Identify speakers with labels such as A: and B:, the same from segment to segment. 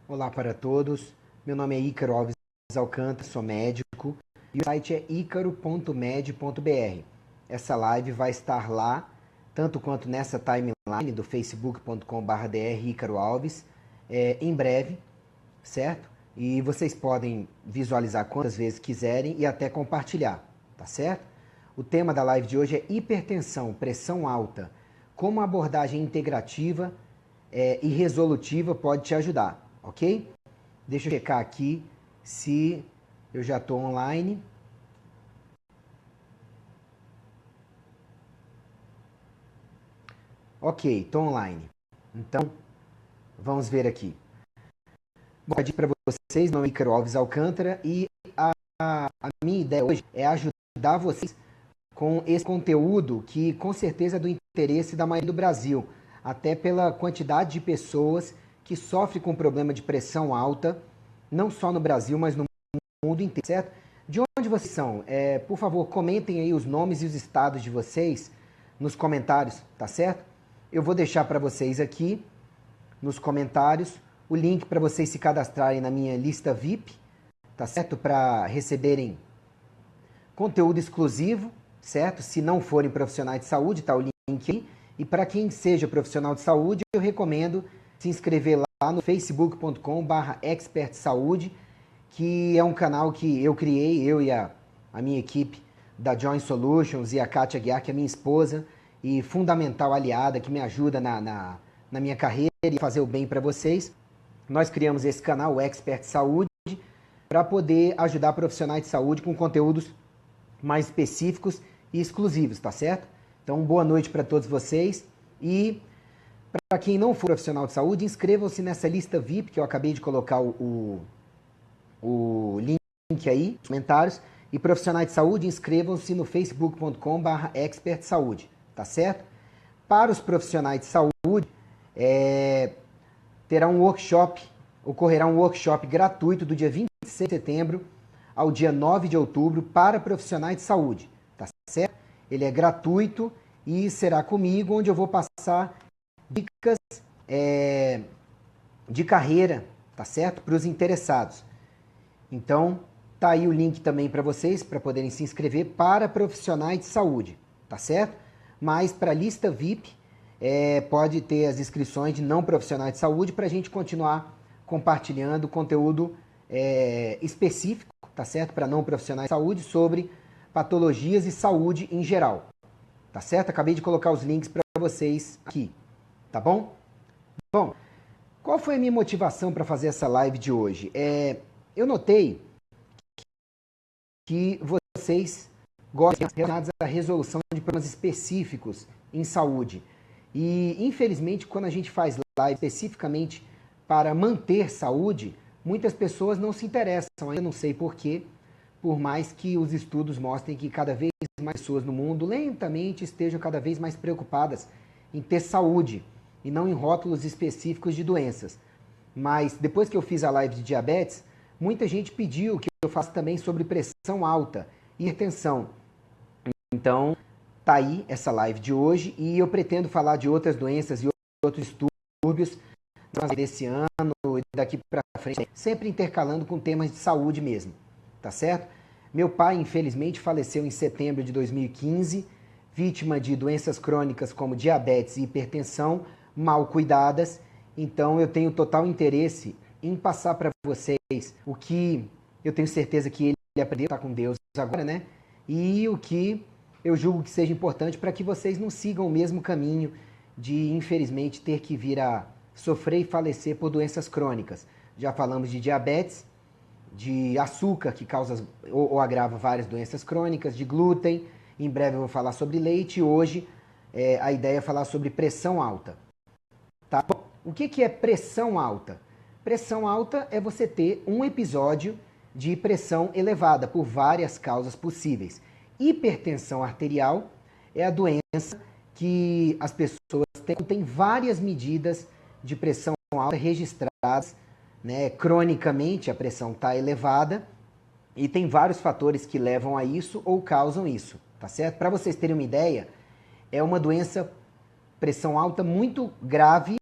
A: Olá para todos, meu nome é Ícaro Alves Alcântara, sou médico e o site é icaro.med.br. Essa live vai estar lá, tanto quanto nessa timeline do facebook.com/dr Ícaro Alves, em breve, certo? E vocês podem visualizar quantas vezes quiserem e até compartilhar, tá certo? O tema da live de hoje é hipertensão, pressão alta. Como a abordagem integrativa e resolutiva pode te ajudar, ok? Deixa eu checar aqui se eu já estou online. Ok, estou online. Então, vamos ver aqui. Bom dia para vocês, meu nome é Ícaro Alves Alcântara e a minha ideia hoje é ajudar vocês com esse conteúdo que com certeza é do interesse da maioria do Brasil, até pela quantidade de pessoas que sofrem com problema de pressão alta, não só no Brasil, mas no mundo inteiro, certo? De onde vocês são? Por favor, comentem aí os nomes e os estados de vocês nos comentários, tá certo? Eu vou deixar para vocês aqui nos comentários o link para vocês se cadastrarem na minha lista VIP, tá certo? Para receberem conteúdo exclusivo, certo? Se não forem profissionais de saúde, tá o link aí. E para quem seja profissional de saúde, eu recomendo se inscrever lá no facebook.com/expertsaúde, que é um canal que eu criei, eu e a minha equipe da Join Solutions e a Kátia Guiar, que é minha esposa e fundamental aliada, que me ajuda na minha carreira e fazer o bem para vocês. Nós criamos esse canal, o Expert Saúde, para poder ajudar profissionais de saúde com conteúdos mais específicos e exclusivos, tá certo? Então, boa noite para todos vocês e para quem não for profissional de saúde, inscrevam-se nessa lista VIP que eu acabei de colocar o link aí nos comentários. E profissionais de saúde, inscrevam-se no facebook.com/expertsaúde, tá certo? Para os profissionais de saúde, ocorrerá um workshop gratuito do dia 26 de setembro ao dia 9 de outubro para profissionais de saúde, tá certo? Ele é gratuito e será comigo, onde eu vou passar dicas de carreira, tá certo? Para os interessados. Então, tá aí o link também para vocês, para poderem se inscrever para profissionais de saúde, tá certo? Mas para a lista VIP, pode ter as inscrições de não profissionais de saúde para a gente continuar compartilhando conteúdo específico, tá certo? Para não profissionais de saúde sobre patologias e saúde em geral, tá certo? Acabei de colocar os links para vocês aqui, tá bom? Bom, qual foi a minha motivação para fazer essa live de hoje? Eu notei que vocês gostam relacionados à resolução de problemas específicos em saúde. E, infelizmente, quando a gente faz live especificamente para manter saúde, muitas pessoas não se interessam. Ainda não sei porquê, por mais que os estudos mostrem que cada vez mais pessoas no mundo lentamente estejam cada vez mais preocupadas em ter saúde e não em rótulos específicos de doenças. Mas depois que eu fiz a live de diabetes, muita gente pediu que eu faça também sobre pressão alta e hipertensão. Então, tá aí essa live de hoje e eu pretendo falar de outras doenças e outros distúrbios desse ano e daqui para frente, sempre intercalando com temas de saúde mesmo, tá certo? Meu pai, infelizmente, faleceu em setembro de 2015, vítima de doenças crônicas como diabetes e hipertensão, mal cuidadas. Então, eu tenho total interesse em passar para vocês o que eu tenho certeza que ele aprendeu, está com Deus agora, né? E o que eu julgo que seja importante para que vocês não sigam o mesmo caminho de, infelizmente, ter que vir a sofrer e falecer por doenças crônicas. Já falamos de diabetes, de açúcar, que causa ou agrava várias doenças crônicas, de glúten. Em breve eu vou falar sobre leite e hoje a ideia é falar sobre pressão alta. Tá? O que é pressão alta? Pressão alta é você ter um episódio de pressão elevada por várias causas possíveis. Hipertensão arterial é a doença que as pessoas têm várias medidas de pressão alta registradas, né? Cronicamente a pressão está elevada e tem vários fatores que levam a isso ou causam isso, tá certo? Para vocês terem uma ideia, é uma doença, pressão alta muito grave,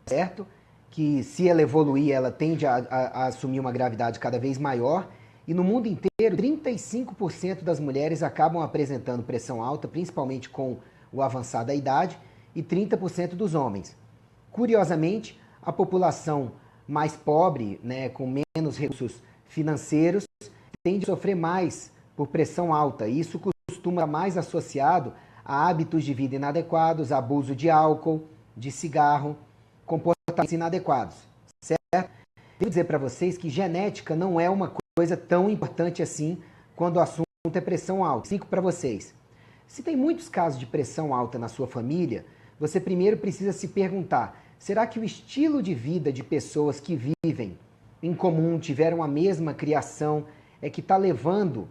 A: certo? que se ela evoluir, ela tende a assumir uma gravidade cada vez maior. E no mundo inteiro, 35% das mulheres acabam apresentando pressão alta, principalmente com o avançar da idade, e 30% dos homens. Curiosamente, a população mais pobre, né, com menos recursos financeiros, tende a sofrer mais por pressão alta. Isso costuma estar mais associado a hábitos de vida inadequados, abuso de álcool, de cigarro, comportamentos inadequados, certo? Devo dizer para vocês que genética não é uma coisa tão importante assim quando o assunto é pressão alta. Explico para vocês. Se tem muitos casos de pressão alta na sua família, você primeiro precisa se perguntar, será que o estilo de vida de pessoas que vivem em comum, tiveram a mesma criação, é que está levando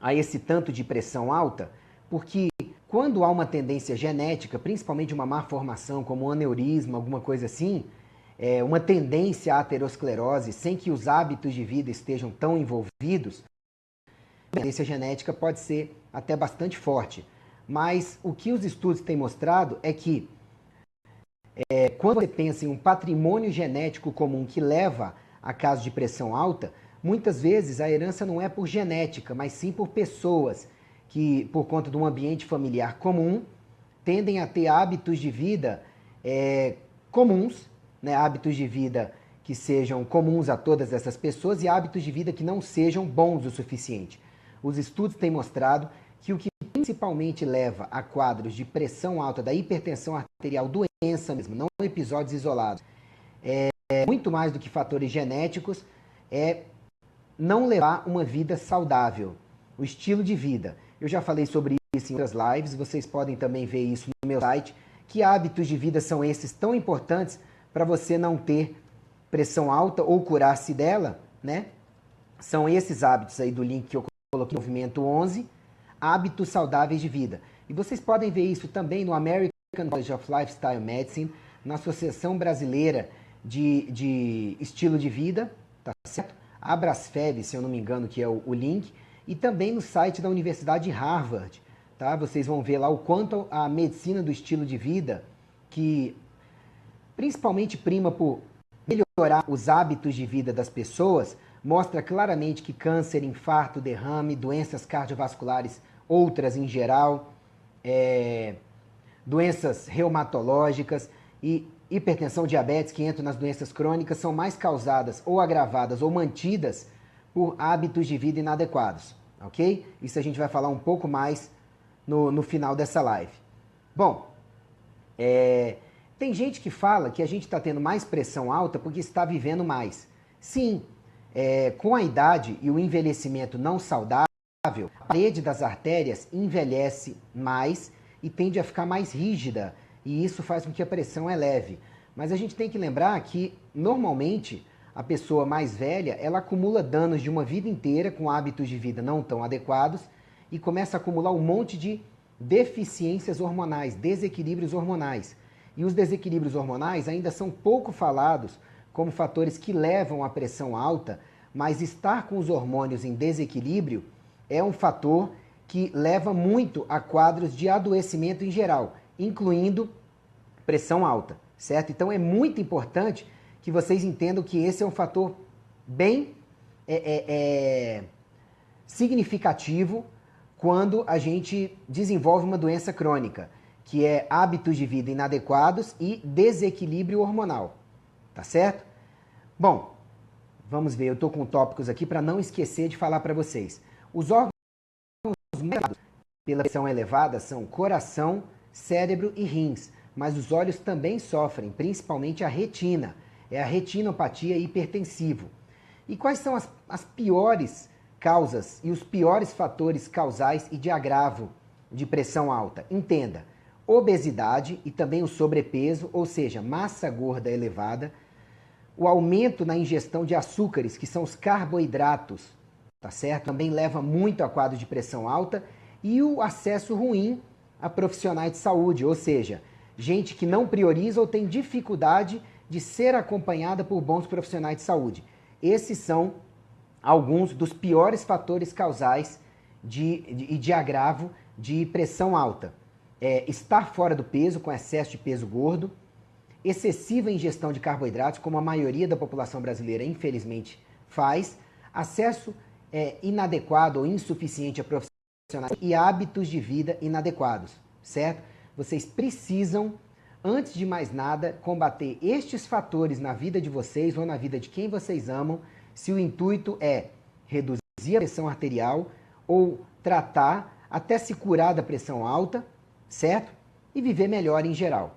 A: a esse tanto de pressão alta? Porque quando há uma tendência genética, principalmente uma má formação, como um aneurisma, alguma coisa assim, uma tendência à aterosclerose, sem que os hábitos de vida estejam tão envolvidos, a tendência genética pode ser até bastante forte. Mas o que os estudos têm mostrado é que quando você pensa em um patrimônio genético comum que leva a casos de pressão alta, muitas vezes a herança não é por genética, mas sim por pessoas que, por conta de um ambiente familiar comum, tendem a ter hábitos de vida comuns, né? Hábitos de vida que sejam comuns a todas essas pessoas e hábitos de vida que não sejam bons o suficiente. Os estudos têm mostrado que o que principalmente leva a quadros de pressão alta, da hipertensão arterial, doença mesmo, não episódios isolados, muito mais do que fatores genéticos, é não levar uma vida saudável, o estilo de vida. Eu já falei sobre isso em outras lives, vocês podem também ver isso no meu site. Que hábitos de vida são esses tão importantes para você não ter pressão alta ou curar-se dela, né? São esses hábitos aí do link que eu coloquei no Movimento 11, hábitos saudáveis de vida. E vocês podem ver isso também no American College of Lifestyle Medicine, na Associação Brasileira de Estilo de Vida, tá certo? Abrasfeb, se eu não me engano, que é o link, e também no site da Universidade de Harvard, tá? Vocês vão ver lá o quanto a medicina do estilo de vida, que principalmente prima por melhorar os hábitos de vida das pessoas, mostra claramente que câncer, infarto, derrame, doenças cardiovasculares, outras em geral, doenças reumatológicas e hipertensão, diabetes, que entram nas doenças crônicas, são mais causadas ou agravadas ou mantidas por hábitos de vida inadequados, ok? Isso a gente vai falar um pouco mais no final dessa live. Bom, tem gente que fala que a gente está tendo mais pressão alta porque está vivendo mais. Sim, com a idade e o envelhecimento não saudável, a parede das artérias envelhece mais e tende a ficar mais rígida, e isso faz com que a pressão eleve. Mas a gente tem que lembrar que, normalmente, a pessoa mais velha, ela acumula danos de uma vida inteira com hábitos de vida não tão adequados e começa a acumular um monte de deficiências hormonais, desequilíbrios hormonais. E os desequilíbrios hormonais ainda são pouco falados como fatores que levam à pressão alta, mas estar com os hormônios em desequilíbrio é um fator que leva muito a quadros de adoecimento em geral, incluindo pressão alta, certo? Então é muito importante que vocês entendam que esse é um fator bem significativo quando a gente desenvolve uma doença crônica, que é hábitos de vida inadequados e desequilíbrio hormonal, tá certo? Bom, vamos ver, eu estou com tópicos aqui para não esquecer de falar para vocês. Os órgãos pela pressão elevada são coração, cérebro e rins, mas os olhos também sofrem, principalmente a retina. É a retinopatia hipertensiva. E quais são as piores causas e os piores fatores causais e de agravo de pressão alta? Entenda, obesidade e também o sobrepeso, ou seja, massa gorda elevada, o aumento na ingestão de açúcares, que são os carboidratos, tá certo? Também leva muito a quadro de pressão alta, e o acesso ruim a profissionais de saúde, ou seja, gente que não prioriza ou tem dificuldade de ser acompanhada por bons profissionais de saúde. Esses são alguns dos piores fatores causais de agravo de pressão alta. Estar fora do peso, com excesso de peso gordo, excessiva ingestão de carboidratos, como a maioria da população brasileira infelizmente faz, acesso inadequado ou insuficiente a profissionais e hábitos de vida inadequados, certo? Vocês precisam, antes de mais nada, combater estes fatores na vida de vocês ou na vida de quem vocês amam, se o intuito é reduzir a pressão arterial ou tratar até se curar da pressão alta, certo? E viver melhor em geral.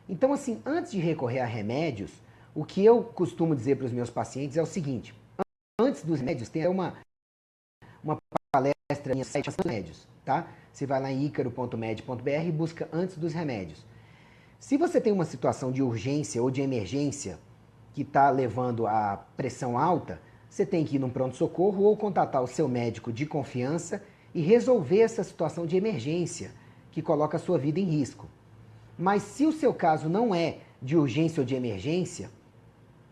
A: Então, assim, antes de recorrer a remédios, o que eu costumo dizer para os meus pacientes é o seguinte: antes dos remédios, tem uma palestra minha site de remédios, tá? Você vai lá em icaro.med.br e busca antes dos remédios. Se você tem uma situação de urgência ou de emergência que está levando a pressão alta, você tem que ir num pronto-socorro ou contatar o seu médico de confiança e resolver essa situação de emergência que coloca a sua vida em risco. Mas se o seu caso não é de urgência ou de emergência,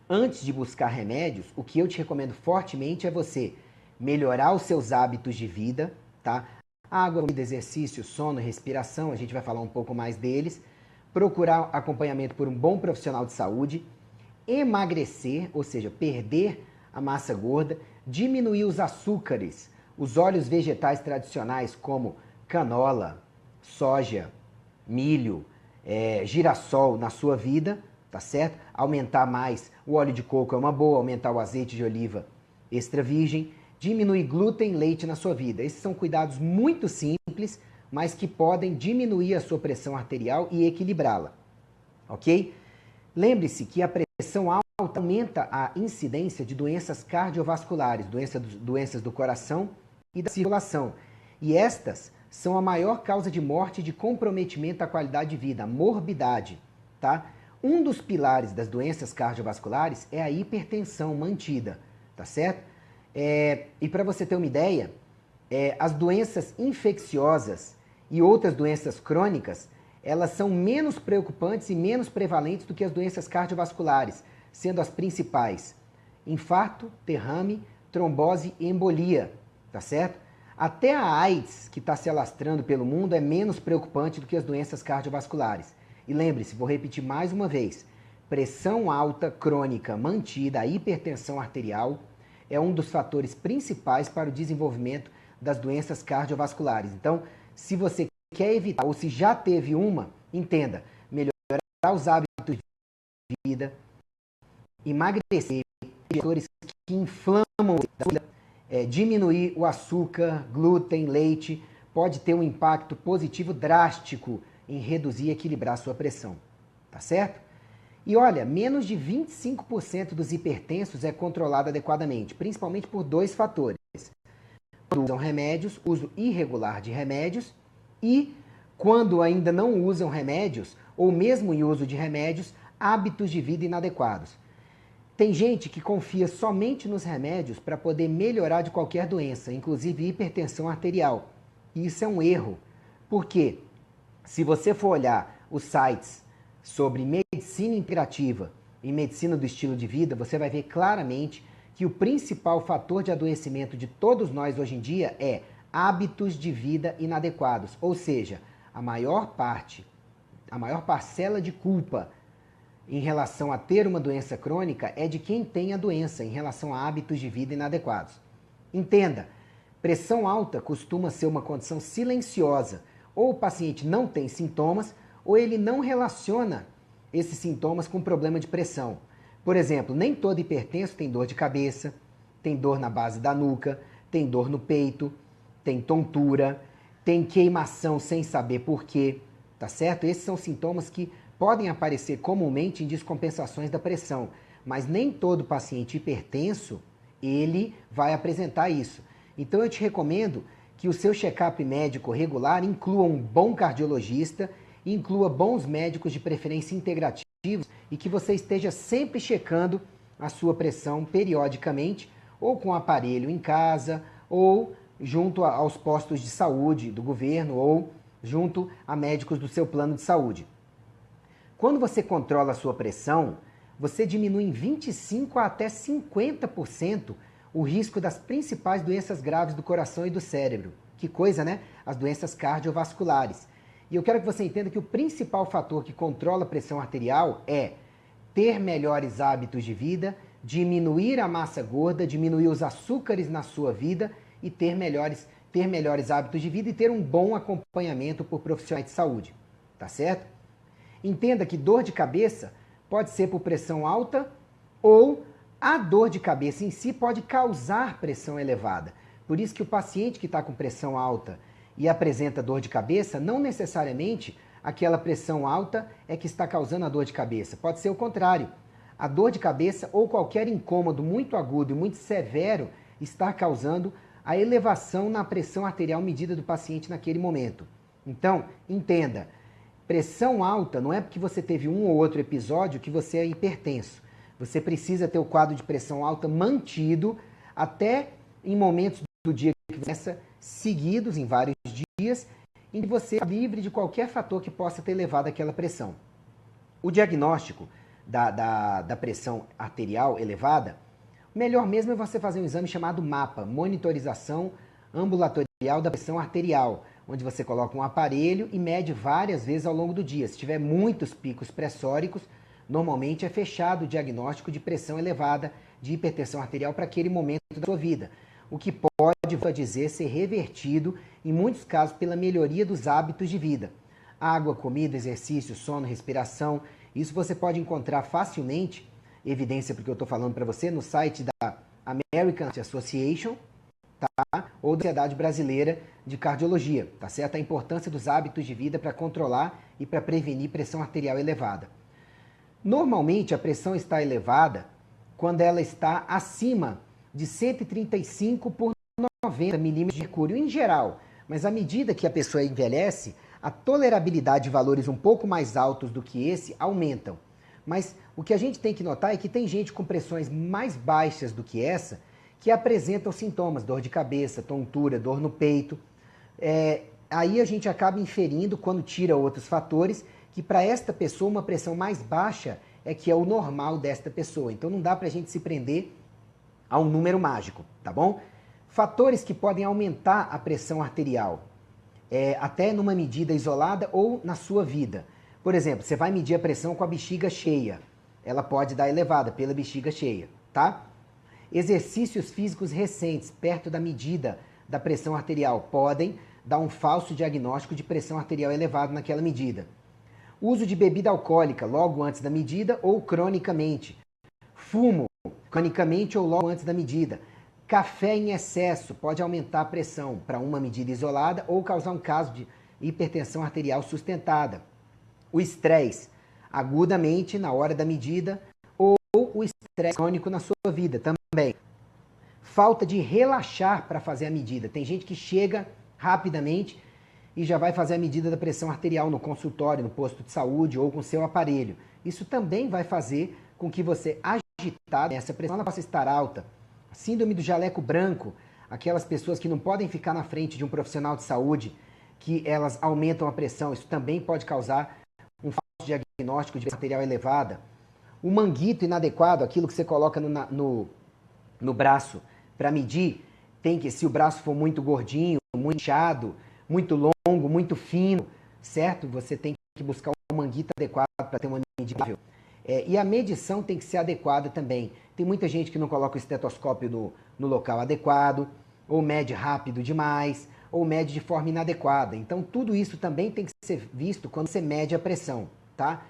A: antes de buscar remédios, o que eu te recomendo fortemente é você melhorar os seus hábitos de vida, tá? Água, comida, exercício, sono, respiração, a gente vai falar um pouco mais deles. Procurar acompanhamento por um bom profissional de saúde. Emagrecer, ou seja, perder a massa gorda. Diminuir os açúcares, os óleos vegetais tradicionais como canola, soja, milho, girassol na sua vida, tá certo? Aumentar mais o óleo de coco é uma boa, aumentar o azeite de oliva extra virgem, diminuir glúten e leite na sua vida. Esses são cuidados muito simples, mas que podem diminuir a sua pressão arterial e equilibrá-la, ok? Lembre-se que a pressão alta aumenta a incidência de doenças cardiovasculares, doenças do coração e da circulação. E estas são a maior causa de morte e de comprometimento à qualidade de vida, a morbidade, tá? Um dos pilares das doenças cardiovasculares é a hipertensão mantida, tá certo? E para você ter uma ideia, as doenças infecciosas e outras doenças crônicas, elas são menos preocupantes e menos prevalentes do que as doenças cardiovasculares, sendo as principais infarto, derrame, trombose e embolia, tá certo? Até a AIDS, que está se alastrando pelo mundo, é menos preocupante do que as doenças cardiovasculares. E lembre-se, vou repetir mais uma vez, pressão alta crônica mantida, a hipertensão arterial, é um dos fatores principais para o desenvolvimento das doenças cardiovasculares. Então, se você quer evitar, ou se já teve uma, entenda, melhorar os hábitos de vida, emagrecer, fatores que inflamam, diminuir o açúcar, glúten, leite, pode ter um impacto positivo drástico em reduzir e equilibrar a sua pressão, tá certo? E olha, menos de 25% dos hipertensos é controlado adequadamente, principalmente por dois fatores. Quando usam remédios, uso irregular de remédios, e quando ainda não usam remédios, ou mesmo em uso de remédios, hábitos de vida inadequados. Tem gente que confia somente nos remédios para poder melhorar de qualquer doença, inclusive hipertensão arterial. E isso é um erro. Por quê? Se você for olhar os sites sobre medicina integrativa e medicina do estilo de vida, você vai ver claramente que o principal fator de adoecimento de todos nós hoje em dia é hábitos de vida inadequados. Ou seja, a maior parcela de culpa em relação a ter uma doença crônica é de quem tem a doença em relação a hábitos de vida inadequados. Entenda, pressão alta costuma ser uma condição silenciosa. Ou o paciente não tem sintomas, ou ele não relaciona esses sintomas com problema de pressão. Por exemplo, nem todo hipertenso tem dor de cabeça, tem dor na base da nuca, tem dor no peito, tem tontura, tem queimação sem saber por quê, tá certo? Esses são sintomas que podem aparecer comumente em descompensações da pressão, mas nem todo paciente hipertenso, ele vai apresentar isso. Então eu te recomendo que o seu check-up médico regular inclua um bom cardiologista, inclua bons médicos de preferência integrativos e que você esteja sempre checando a sua pressão periodicamente, ou com aparelho em casa, ou junto aos postos de saúde do governo, ou junto a médicos do seu plano de saúde. Quando você controla a sua pressão, você diminui em 25% a até 50% o risco das principais doenças graves do coração e do cérebro. Que coisa, né? As doenças cardiovasculares. E eu quero que você entenda que o principal fator que controla a pressão arterial é ter melhores hábitos de vida, diminuir a massa gorda, diminuir os açúcares na sua vida e ter melhores hábitos de vida e ter um bom acompanhamento por profissionais de saúde, tá certo? Entenda que dor de cabeça pode ser por pressão alta ou a dor de cabeça em si pode causar pressão elevada. Por isso que o paciente que está com pressão alta e apresenta dor de cabeça, não necessariamente aquela pressão alta é que está causando a dor de cabeça. Pode ser o contrário. A dor de cabeça ou qualquer incômodo muito agudo e muito severo está causando a elevação na pressão arterial medida do paciente naquele momento. Então, entenda, pressão alta não é porque você teve um ou outro episódio que você é hipertenso. Você precisa ter o quadro de pressão alta mantido até em momentos do dia que começa seguidos, em vários dias, em que você é livre de qualquer fator que possa ter elevado aquela pressão. O diagnóstico da pressão arterial elevada, o melhor mesmo é você fazer um exame chamado MAPA, Monitorização Ambulatorial da Pressão Arterial, onde você coloca um aparelho e mede várias vezes ao longo do dia. Se tiver muitos picos pressóricos, normalmente é fechado o diagnóstico de pressão elevada, de hipertensão arterial para aquele momento da sua vida. O que pode, vou dizer, ser revertido, em muitos casos, pela melhoria dos hábitos de vida. Água, comida, exercício, sono, respiração, isso você pode encontrar facilmente, evidência porque eu estou falando para você, no site da American Association, tá? Ou da Sociedade Brasileira de Cardiologia, tá certo? A importância dos hábitos de vida para controlar e para prevenir pressão arterial elevada. Normalmente a pressão está elevada quando ela está acima de 135 por 90 milímetros de mercúrio em geral, mas à medida que a pessoa envelhece, a tolerabilidade de valores um pouco mais altos do que esse aumentam. Mas o que a gente tem que notar é que tem gente com pressões mais baixas do que essa que apresentam sintomas, dor de cabeça, tontura, dor no peito. Aí a gente acaba inferindo, quando tira outros fatores, que para esta pessoa uma pressão mais baixa é que é o normal desta pessoa. Então não dá para a gente se prender a um número mágico, tá bom? Fatores que podem aumentar a pressão arterial, até numa medida isolada ou na sua vida. Por exemplo, você vai medir a pressão com a bexiga cheia. Ela pode dar elevada pela bexiga cheia, tá? Exercícios físicos recentes, perto da medida da pressão arterial, podem dar um falso diagnóstico de pressão arterial elevada naquela medida. Uso de bebida alcoólica logo antes da medida ou cronicamente. Fumo cronicamente ou logo antes da medida. Café em excesso pode aumentar a pressão para uma medida isolada ou causar um caso de hipertensão arterial sustentada. O estresse agudamente na hora da medida ou o estresse crônico na sua vida também. Falta de relaxar para fazer a medida. Tem gente que chega rapidamente e já vai fazer a medida da pressão arterial no consultório, no posto de saúde ou com seu aparelho. Isso também vai fazer com que você, agitado, essa pressão ela possa estar alta. Síndrome do jaleco branco, aquelas pessoas que não podem ficar na frente de um profissional de saúde, que elas aumentam a pressão, isso também pode causar um falso diagnóstico de pressão arterial elevada. O manguito inadequado, aquilo que você coloca no braço para medir, se o braço for muito gordinho, muito inchado, muito longo, muito fino, certo? Você tem que buscar um manguito adequado para ter uma medida. E a medição tem que ser adequada também. Tem muita gente que não coloca o estetoscópio no local adequado, ou mede rápido demais, ou mede de forma inadequada. Então, tudo isso também tem que ser visto quando você mede a pressão, tá?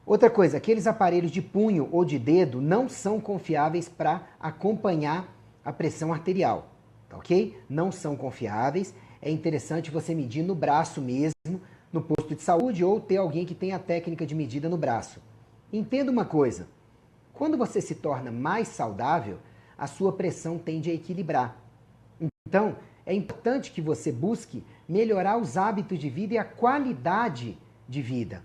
A: Outra coisa, aqueles aparelhos de punho ou de dedo não são confiáveis para acompanhar a pressão arterial, tá ok? Não são confiáveis. É interessante você medir no braço mesmo, no posto de saúde, ou ter alguém que tenha a técnica de medida no braço. Entenda uma coisa, quando você se torna mais saudável, a sua pressão tende a equilibrar. Então, é importante que você busque melhorar os hábitos de vida e a qualidade de vida.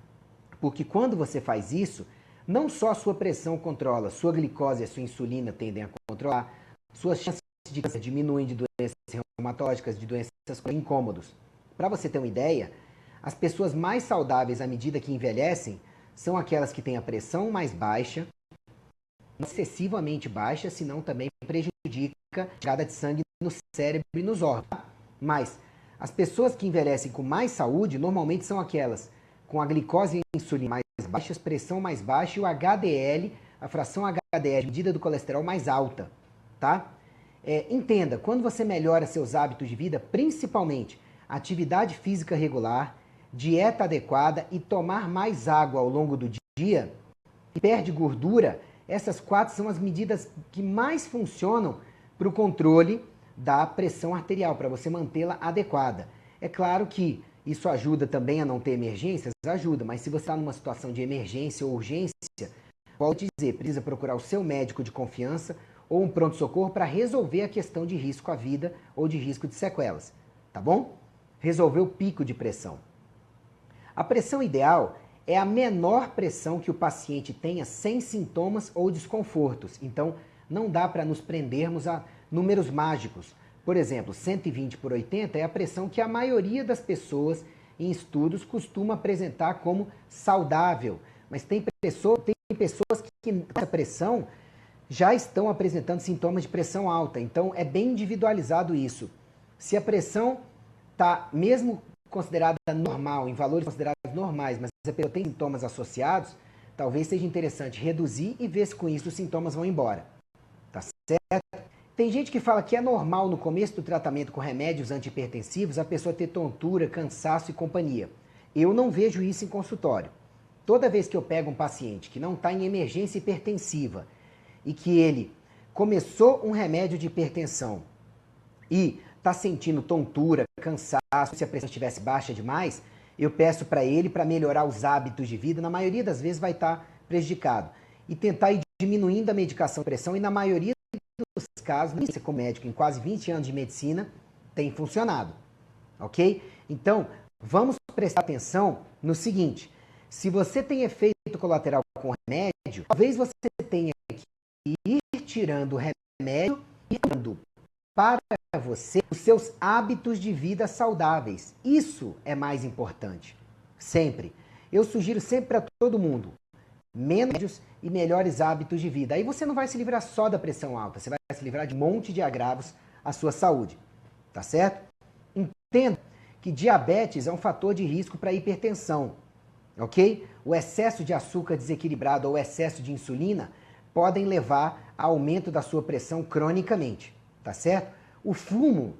A: Porque quando você faz isso, não só a sua pressão controla, sua glicose e a sua insulina tendem a controlar, suas chances de câncer diminuem, de doenças reumatológicas, de doenças incômodos. Para você ter uma ideia, as pessoas mais saudáveis à medida que envelhecem são aquelas que têm a pressão mais baixa, excessivamente baixa, senão também prejudica a chegada de sangue no cérebro e nos órgãos. Mas As pessoas que envelhecem com mais saúde normalmente são aquelas com a glicose e a insulina mais baixas, pressão mais baixa e o HDL, a fração HDL, medida do colesterol, mais alta, tá? Entenda, quando você melhora seus hábitos de vida, principalmente atividade física regular, dieta adequada e tomar mais água ao longo do dia, e perde gordura, essas 4 são as medidas que mais funcionam para o controle da pressão arterial, para você mantê-la adequada. É claro que isso ajuda também a não ter emergências, ajuda, mas se você está numa situação de emergência ou urgência, pode dizer, precisa procurar o seu médico de confiança ou um pronto-socorro para resolver a questão de risco à vida ou de risco de sequelas, tá bom? Resolver o pico de pressão. A pressão ideal é a menor pressão que o paciente tenha sem sintomas ou desconfortos. Então, não dá para nos prendermos a números mágicos. Por exemplo, 120/80 é a pressão que a maioria das pessoas em estudos costuma apresentar como saudável. Mas tem pessoas que essa pressão já estão apresentando sintomas de pressão alta. Então, é bem individualizado isso. Se a pressão está mesmo considerada normal, em valores considerados normais, mas a pessoa tem sintomas associados, talvez seja interessante reduzir e ver se com isso os sintomas vão embora. Tá certo? Tem gente que fala que é normal no começo do tratamento com remédios antihipertensivos a pessoa ter tontura, cansaço e companhia. Eu não vejo isso em consultório. Toda vez que eu pego um paciente que não está em emergência hipertensiva e que ele começou um remédio de hipertensão e está sentindo tontura, cansaço, se a pressão estivesse baixa demais, eu peço para ele, para melhorar os hábitos de vida, na maioria das vezes vai estar prejudicado. E tentar ir diminuindo a medicação de pressão e na maioria dos casos, como médico em quase 20 anos de medicina, tem funcionado, ok? Então, vamos prestar atenção no seguinte, se você tem efeito colateral com remédio, talvez você tenha que ir tirando o remédio e dando para você os seus hábitos de vida saudáveis. Isso é mais importante. Sempre. Eu sugiro sempre para todo mundo, menos remédios e melhores hábitos de vida. Aí você não vai se livrar só da pressão alta, você vai se livrar de um monte de agravos à sua saúde. Tá certo? Entenda que diabetes é um fator de risco para hipertensão. Ok? O excesso de açúcar desequilibrado ou o excesso de insulina podem levar a aumento da sua pressão cronicamente. Tá certo? O fumo,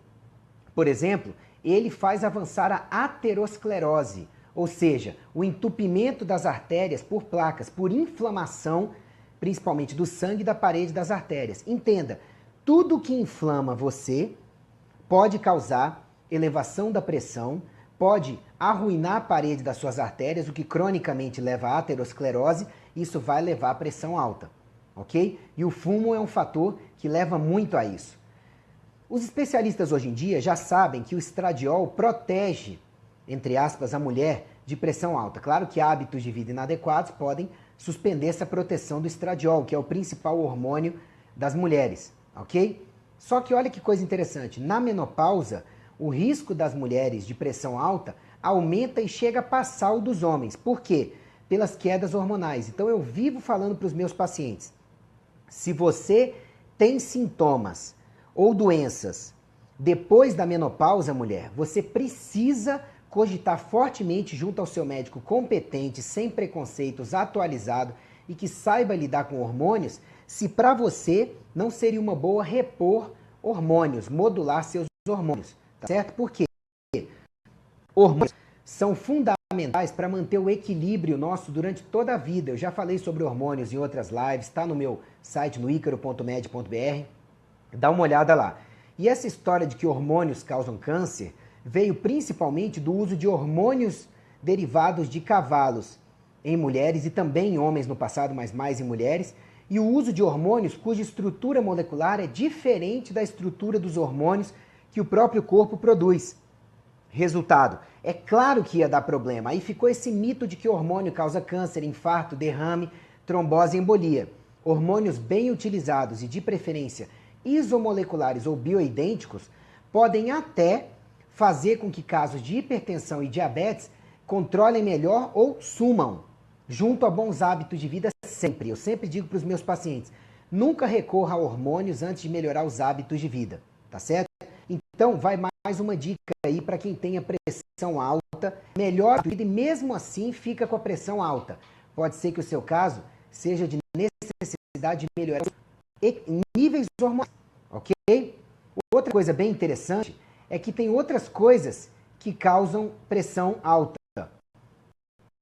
A: por exemplo, ele faz avançar a aterosclerose, ou seja, o entupimento das artérias por placas, por inflamação, principalmente do sangue e da parede das artérias. Entenda, tudo que inflama você pode causar elevação da pressão, pode arruinar a parede das suas artérias, o que cronicamente leva à aterosclerose, isso vai levar à pressão alta, ok? E o fumo é um fator que leva muito a isso. Os especialistas hoje em dia já sabem que o estradiol protege, entre aspas, a mulher de pressão alta. Claro que hábitos de vida inadequados podem suspender essa proteção do estradiol, que é o principal hormônio das mulheres, ok? Só que olha que coisa interessante, na menopausa, o risco das mulheres de pressão alta aumenta e chega a passar o dos homens. Por quê? Pelas quedas hormonais. Então eu vivo falando para os meus pacientes, se você tem sintomas ou doenças depois da menopausa, mulher, você precisa cogitar fortemente junto ao seu médico competente, sem preconceitos, atualizado e que saiba lidar com hormônios, se para você não seria uma boa repor hormônios, modular seus hormônios, tá certo? Porque hormônios são fundamentais para manter o equilíbrio nosso durante toda a vida. Eu já falei sobre hormônios em outras lives, está no meu site no icaro.med.br. Dá uma olhada lá. E essa história de que hormônios causam câncer veio principalmente do uso de hormônios derivados de cavalos em mulheres e também em homens no passado, mas mais em mulheres, e o uso de hormônios cuja estrutura molecular é diferente da estrutura dos hormônios que o próprio corpo produz. Resultado, é claro que ia dar problema. Aí ficou esse mito de que hormônio causa câncer, infarto, derrame, trombose e embolia. Hormônios bem utilizados e de preferência isomoleculares ou bioidênticos podem até fazer com que casos de hipertensão e diabetes controlem melhor ou sumam, junto a bons hábitos de vida sempre. Eu sempre digo para os meus pacientes, nunca recorra a hormônios antes de melhorar os hábitos de vida, tá certo? Então vai mais mais uma dica aí para quem tem a pressão alta, melhora e mesmo assim fica com a pressão alta. Pode ser que o seu caso seja de necessidade de melhorar níveis hormonais, ok? Outra coisa bem interessante é que tem outras coisas que causam pressão alta,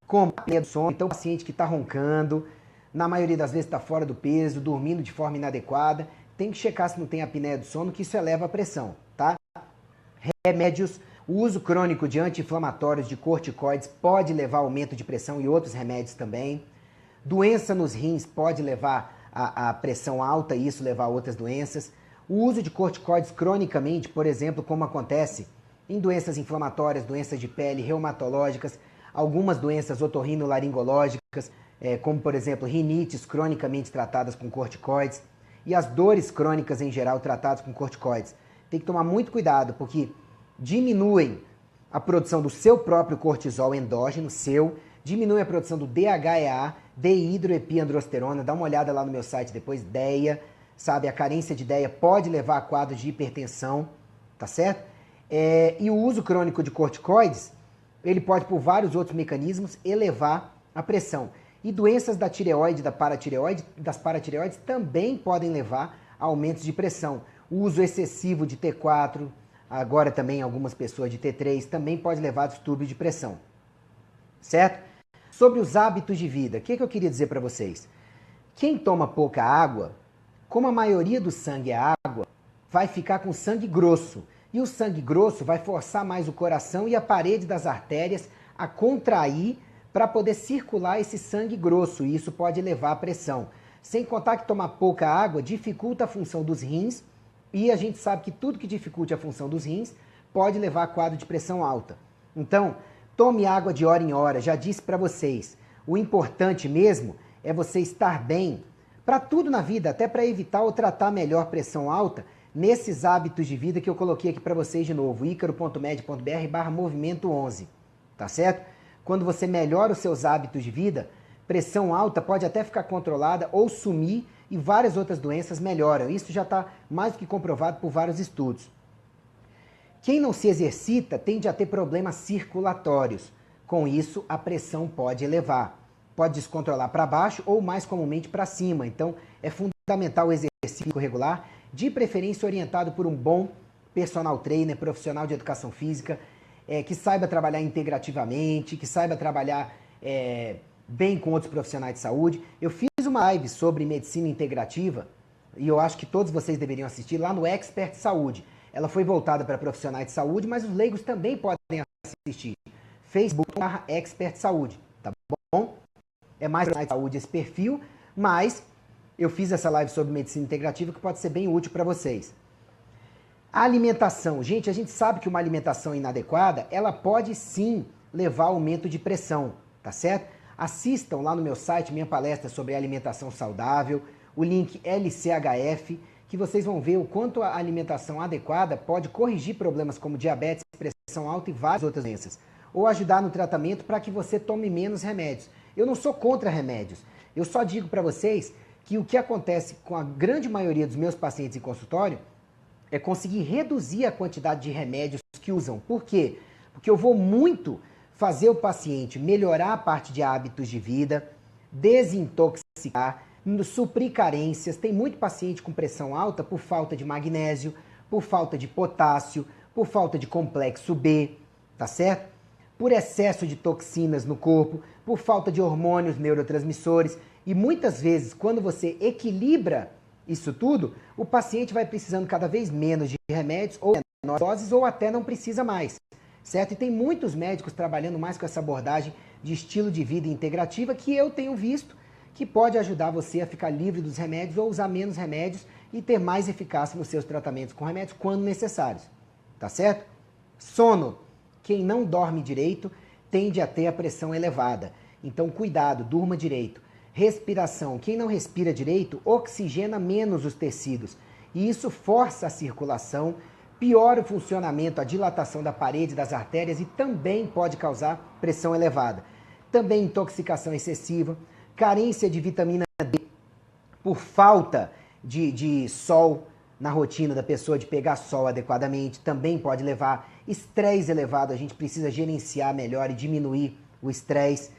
A: como a apneia do sono. Então, o paciente que está roncando, na maioria das vezes está fora do peso, dormindo de forma inadequada, tem que checar se não tem apneia do sono, que isso eleva a pressão, tá? Remédios, o uso crônico de anti-inflamatórios, de corticoides, pode levar a aumento de pressão e outros remédios também. Doença nos rins pode levar a pressão alta e isso levar a outras doenças. O uso de corticoides cronicamente, por exemplo, como acontece em doenças inflamatórias, doenças de pele, reumatológicas, algumas doenças otorrinolaringológicas, como por exemplo rinites cronicamente tratadas com corticoides e as dores crônicas em geral tratadas com corticoides. Tem que tomar muito cuidado porque diminuem a produção do seu próprio cortisol endógeno, diminui a produção do DHEA, dehidroepiandrosterona, dá uma olhada lá no meu site depois, DEA, sabe? A carência de DEA pode levar a quadros de hipertensão, tá certo? E o uso crônico de corticoides, ele pode, por vários outros mecanismos, elevar a pressão. E doenças da tireoide, das paratireoides também podem levar a aumentos de pressão. O uso excessivo de T4, agora também algumas pessoas de T3, também pode levar a distúrbio de pressão, certo? Sobre os hábitos de vida, o que eu queria dizer para vocês? Quem toma pouca água, como a maioria do sangue é água, vai ficar com sangue grosso. E o sangue grosso vai forçar mais o coração e a parede das artérias a contrair para poder circular esse sangue grosso. E isso pode elevar a pressão. Sem contar que tomar pouca água dificulta a função dos rins. E a gente sabe que tudo que dificulte a função dos rins pode levar a quadro de pressão alta. Então, tome água de hora em hora. Já disse para vocês, o importante mesmo é você estar bem para tudo na vida, até para evitar ou tratar melhor pressão alta, nesses hábitos de vida que eu coloquei aqui para vocês de novo, icaro.med.br/movimento11, tá certo? Quando você melhora os seus hábitos de vida, pressão alta pode até ficar controlada ou sumir e várias outras doenças melhoram. Isso já está mais do que comprovado por vários estudos. Quem não se exercita tende a ter problemas circulatórios. Com isso, a pressão pode elevar. Pode descontrolar para baixo ou mais comumente para cima. Então, é fundamental o exercício regular, de preferência orientado por um bom personal trainer, profissional de educação física, que saiba trabalhar integrativamente, que saiba trabalhar bem com outros profissionais de saúde. Eu fiz uma live sobre medicina integrativa e eu acho que todos vocês deveriam assistir lá no Expert Saúde. Ela foi voltada para profissionais de saúde, mas os leigos também podem assistir. Facebook/Expert Saúde, tá bom? É mais profissionais de saúde esse perfil, mas eu fiz essa live sobre medicina integrativa que pode ser bem útil para vocês. A alimentação. Gente, a gente sabe que uma alimentação inadequada, ela pode sim levar ao aumento de pressão, tá certo? Assistam lá no meu site minha palestra sobre alimentação saudável, o link LCHF, que vocês vão ver o quanto a alimentação adequada pode corrigir problemas como diabetes, pressão alta e várias outras doenças, ou ajudar no tratamento para que você tome menos remédios. Eu não sou contra remédios, eu só digo para vocês que o que acontece com a grande maioria dos meus pacientes em consultório é conseguir reduzir a quantidade de remédios que usam. Por quê? Porque eu vou muito fazer o paciente melhorar a parte de hábitos de vida, desintoxicar, suprir carências. Tem muito paciente com pressão alta por falta de magnésio, por falta de potássio, por falta de complexo B, tá certo? Por excesso de toxinas no corpo, por falta de hormônios neurotransmissores. E muitas vezes, quando você equilibra isso tudo, o paciente vai precisando cada vez menos de remédios, ou menores doses, ou até não precisa mais, certo? E tem muitos médicos trabalhando mais com essa abordagem de estilo de vida integrativa que eu tenho visto que pode ajudar você a ficar livre dos remédios ou usar menos remédios e ter mais eficácia nos seus tratamentos com remédios quando necessários, tá certo? Sono. Quem não dorme direito tende a ter a pressão elevada. Então, cuidado, durma direito. Respiração. Quem não respira direito oxigena menos os tecidos. E isso força a circulação, piora o funcionamento, a dilatação da parede das artérias e também pode causar pressão elevada. Também intoxicação excessiva, carência de vitamina D por falta de sol, na rotina da pessoa de pegar sol adequadamente, também pode levar estresse elevado, a gente precisa gerenciar melhor e diminuir o estresse.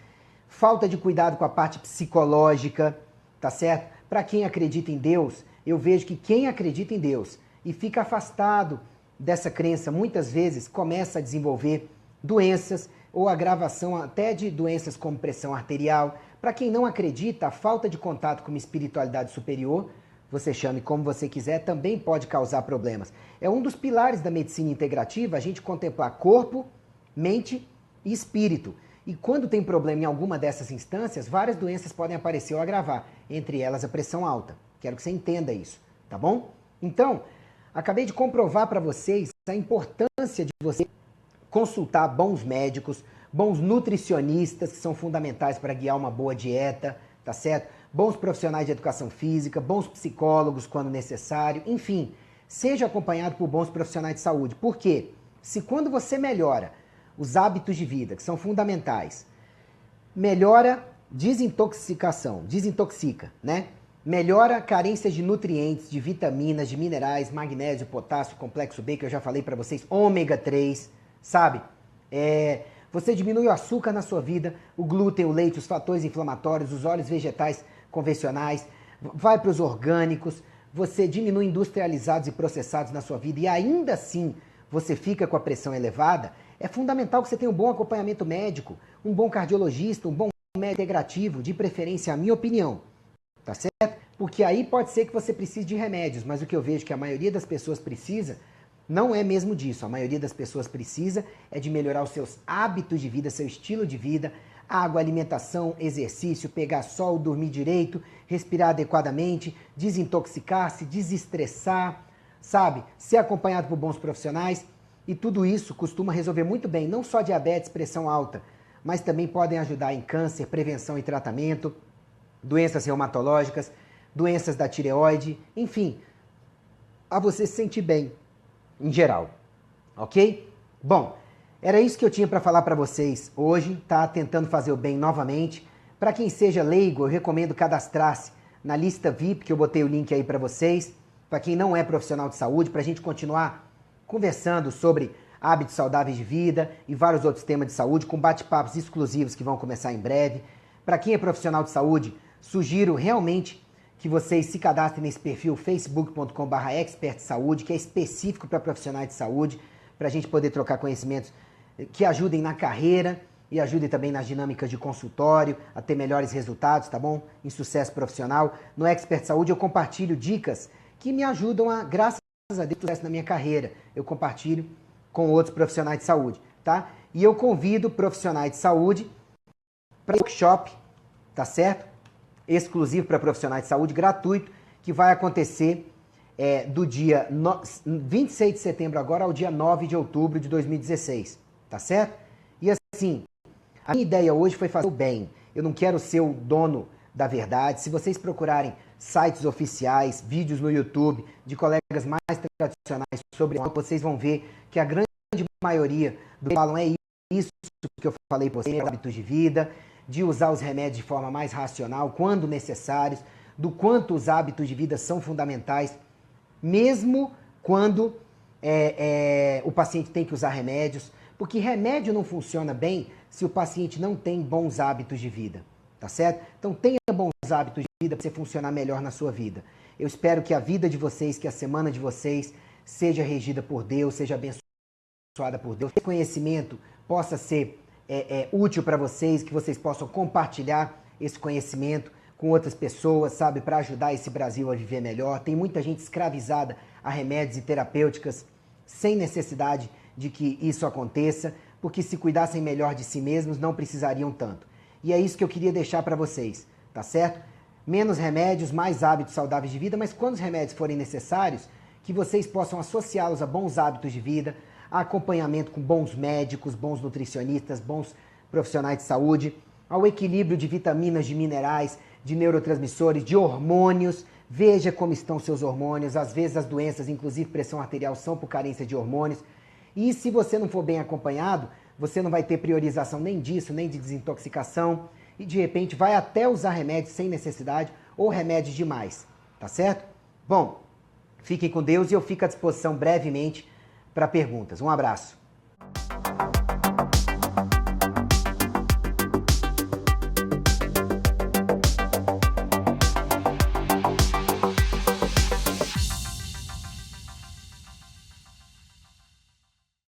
A: Falta de cuidado com a parte psicológica, tá certo? Para quem acredita em Deus, eu vejo que quem acredita em Deus e fica afastado dessa crença, muitas vezes começa a desenvolver doenças ou agravação até de doenças como pressão arterial. Para quem não acredita, a falta de contato com uma espiritualidade superior, você chame como você quiser, também pode causar problemas. É um dos pilares da medicina integrativa a gente contemplar corpo, mente e espírito. E quando tem problema em alguma dessas instâncias, várias doenças podem aparecer ou agravar, entre elas a pressão alta. Quero que você entenda isso, tá bom? Então, acabei de comprovar para vocês a importância de você consultar bons médicos, bons nutricionistas, que são fundamentais para guiar uma boa dieta, tá certo? Bons profissionais de educação física, bons psicólogos quando necessário, enfim, seja acompanhado por bons profissionais de saúde. Por quê? Se quando você melhora os hábitos de vida, que são fundamentais, melhora desintoxica, né? Melhora carências de nutrientes, de vitaminas, de minerais, magnésio, potássio, complexo B, que eu já falei para vocês, ômega 3, sabe? Você diminui o açúcar na sua vida, o glúten, o leite, os fatores inflamatórios, os óleos vegetais convencionais, vai para os orgânicos, você diminui industrializados e processados na sua vida e ainda assim você fica com a pressão elevada. É fundamental que você tenha um bom acompanhamento médico, um bom cardiologista, um bom médico integrativo, de preferência, a minha opinião, tá certo? Porque aí pode ser que você precise de remédios, mas o que eu vejo que a maioria das pessoas precisa não é mesmo disso. A maioria das pessoas precisa é de melhorar os seus hábitos de vida, seu estilo de vida, água, alimentação, exercício, pegar sol, dormir direito, respirar adequadamente, desintoxicar-se, desestressar, sabe? Ser acompanhado por bons profissionais. E tudo isso costuma resolver muito bem, não só diabetes, pressão alta, mas também podem ajudar em câncer, prevenção e tratamento, doenças reumatológicas, doenças da tireoide, enfim, a você se sentir bem em geral, ok? Bom, era isso que eu tinha para falar para vocês hoje, tá? Tentando fazer o bem novamente. Para quem seja leigo, eu recomendo cadastrar-se na lista VIP, que eu botei o link aí para vocês. Para quem não é profissional de saúde, para a gente continuar conversando sobre hábitos saudáveis de vida e vários outros temas de saúde, com bate-papos exclusivos que vão começar em breve. Para quem é profissional de saúde, sugiro realmente que vocês se cadastrem nesse perfil facebook.com/expertsaúde, que é específico para profissionais de saúde, para a gente poder trocar conhecimentos que ajudem na carreira e ajudem também nas dinâmicas de consultório, a ter melhores resultados, tá bom? Em sucesso profissional. No Expert Saúde eu compartilho dicas que me ajudam a, graças a Deus, sucesso na minha carreira. Eu compartilho com outros profissionais de saúde, tá? E eu convido profissionais de saúde para um workshop, tá certo? Exclusivo para profissionais de saúde, gratuito, que vai acontecer do dia 26 de setembro agora ao dia 9 de outubro de 2016, tá certo? E assim, a minha ideia hoje foi fazer o bem. Eu não quero ser o dono da verdade. Se vocês procurarem sites oficiais, vídeos no YouTube de colegas mais tradicionais sobre isso, vocês vão ver que a grande maioria do que falam é isso que eu falei para vocês, hábitos de vida, de usar os remédios de forma mais racional, quando necessários, do quanto os hábitos de vida são fundamentais, mesmo quando o paciente tem que usar remédios, porque remédio não funciona bem se o paciente não tem bons hábitos de vida, tá certo? Então tenha bons hábitos de vida para você funcionar melhor na sua vida. Eu espero que a vida de vocês, que a semana de vocês seja regida por Deus, seja abençoada por Deus, que esse conhecimento possa ser útil para vocês, que vocês possam compartilhar esse conhecimento com outras pessoas, sabe, para ajudar esse Brasil a viver melhor. Tem muita gente escravizada a remédios e terapêuticas sem necessidade de que isso aconteça, porque se cuidassem melhor de si mesmos, não precisariam tanto. E é isso que eu queria deixar para vocês, tá certo? Menos remédios, mais hábitos saudáveis de vida, mas quando os remédios forem necessários, que vocês possam associá-los a bons hábitos de vida, a acompanhamento com bons médicos, bons nutricionistas, bons profissionais de saúde, ao equilíbrio de vitaminas, de minerais, de neurotransmissores, de hormônios. Veja como estão seus hormônios. Às vezes as doenças, inclusive pressão arterial, são por carência de hormônios. E se você não for bem acompanhado, você não vai ter priorização nem disso, nem de desintoxicação. E de repente vai até usar remédios sem necessidade ou remédios demais. Tá certo? Bom, Fiquem com Deus e eu fico à disposição brevemente para perguntas. Um abraço.